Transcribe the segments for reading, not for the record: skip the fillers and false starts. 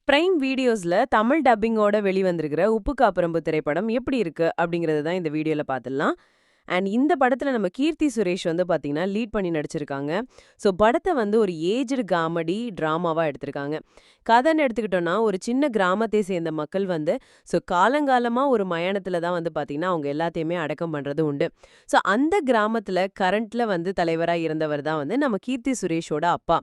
Prime வீடியோஸ்ல தமிழ் டப்பிங்கோட வெளிவந்திருக்கிற உப்பு காப்பரம்பு திரைப்படம் எப்படி இருக்கு அப்படிங்கறது தான் இந்த வீடியோல பார்த்துடலாம். அண்ட் இந்த படத்துல நம்ம கீர்த்தி சுரேஷ் வந்து பாத்தீங்கன்னா லீட் பண்ணி நடிச்சிருக்காங்க. ஸோ படத்தை வந்து ஒரு ஏஜ்டு காமெடி டிராமாவா எடுத்திருக்காங்க. கதைன்னு எடுத்துக்கிட்டோம்னா ஒரு சின்ன கிராமத்தை சேர்ந்த மக்கள் வந்து காலங்காலமா ஒரு மயானத்துல தான் வந்து பாத்தீங்கன்னா அவங்க எல்லாத்தையுமே அடக்கம் பண்றது உண்டு. ஸோ அந்த கிராமத்துல கரண்ட்ல வந்து தலைவரா இருந்தவர் தான் வந்து நம்ம கீர்த்தி சுரேஷோட அப்பா.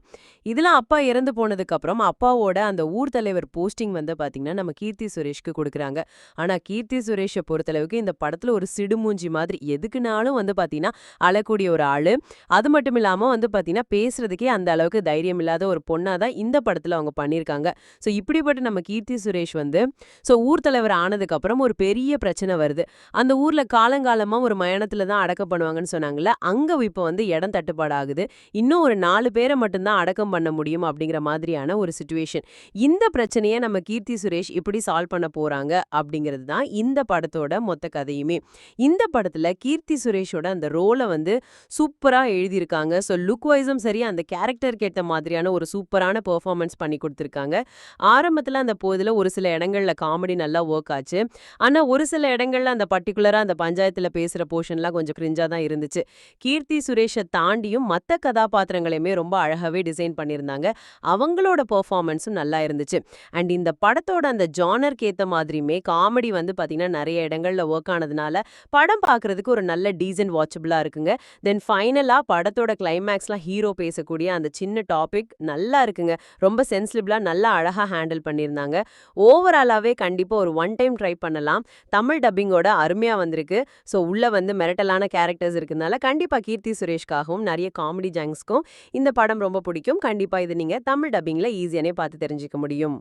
இதெல்லாம் அப்பா இறந்து போனதுக்கு அப்புறம் அப்பாவோட அந்த ஊர் தலைவர் போஸ்டிங் வந்து பாத்தீங்கன்னா நம்ம கீர்த்தி சுரேஷ்க்கு கொடுக்குறாங்க. ஆனா கீர்த்தி சுரேஷை பொறுத்தளவுக்கு இந்த படத்துல ஒரு சிடுமூஞ்சி மாதிரி எதுக்குனாலும் வந்து பாத்தீங்கன்னா அழக்கூடிய ஒரு ஆளு. அது மட்டும் இல்லாம வந்து பாத்தீங்கன்னா பேசுறதுக்கே அந்த அளவுக்கு தைரியம் இல்லாத ஒரு பொண்ணா தான் இந்த படத்துல அவங்க பண்ணிருக்காங்க. சோ இப்படிப்பட்ட நம்ம கீர்த்தி சுரேஷ் வந்து ஊர் தலைவர் ஆனதுக்கு அப்புறம் ஒரு பெரிய பிரச்சனை வருது. அந்த ஊர்ல காலங்காலமா ஒரு மயானத்துல தான் அடக்கம் பண்ணுவாங்கன்னு சொன்னாங்கல்ல, அங்க இப்ப வந்து இடம் தட்டுப்பாடு ஆகுது. இன்னும் ஒரு 4 பேரை மட்டும்தான் அடக்கம் பண்ண முடியும் அப்படிங்கிற மாதிரியான ஒரு சிச்சுவேஷன். இந்த பிரச்சனையை நம்ம கீர்த்தி சுரேஷ் எப்படி சால்வ் பண்ண போறாங்க அப்படிங்கிறது தான் இந்த படத்தோட மொத்த கதையுமே. இந்த படத்துல கீர்த்தி சுரேஷோட அந்த ரோலை வந்து சூப்பரா எழுதியிருக்காங்க. ஸோ லுக் வைஸும் சரி, அந்த கேரக்டருக்கு ஏற்ற மாதிரியான ஒரு சூப்பரான பெர்ஃபார்மன்ஸ் பண்ணி கொடுத்துருக்காங்க. ஆரம்பத்துல அந்த போதுல ஒரு சில இடங்கள்ல காமெடி நல்லா ஒர்க் ஆச்சு. ஆனா ஒரு சில இடங்கள்ல அந்த பர்ட்டிகுலரா அந்த பஞ்சாயத்துல பேசுற போர்ஷன்லாம் கொஞ்சம் கிரிஞ்சா தான் இருந்துச்சு. கீர்த்தி சுரேஷை தாண்டியும் மத்த கதாபாத்திரங்களையுமே ரொம்ப அழகாவே டிசைன் பண்ணியிருந்தாங்க. அவங்களோட பெர்ஃபார்மன்ஸும் நல்லா இருந்துச்சு. அண்ட் இந்த படத்தோட அந்த ஜானருக்கு ஏத்த மாதிரியுமே காமெடி வந்து பாத்தீங்கன்னா நிறைய இடங்கள்ல ஒர்க் ஆனதுனால படம் பார்க்கறதுக்கு ஒரு நல்ல டீசன்ட் வாட்சபிளா இருக்குங்க. தென் ஃபைனலா படத்தோட கிளைமேக்ஸ்லாம் ஹீரோ பேசக்கூடிய அந்த சின்ன டாபிக் நல்லா இருக்குங்க. ரொம்ப சென்சிபிளா நல்லா அழகா ஹேண்டில் பண்ணியிருந்தாங்க. ஓவராலாவே கண்டிப்பா ஒரு ஒன் டைம் ட்ரை பண்ணலாம். தமிழ் டப்பிங்கோட அருமையா வந்திருக்கு. ஸோ உள்ள வந்து மிரட்டலான கேரக்டர்ஸ் இருக்குனால கண்டிப்பா கீர்த்தி சுரேஷ்காகவும் நிறைய காமெடி ஜாங்ஸ்க்கும் இந்த படம் ரொம்ப பிடிக்கும். கண்டிப்பா இது நீங்க தமிழ் டப்பிங்ல ஈஸியானே பார்த்து தெரிஞ்சுக்க முடியும்.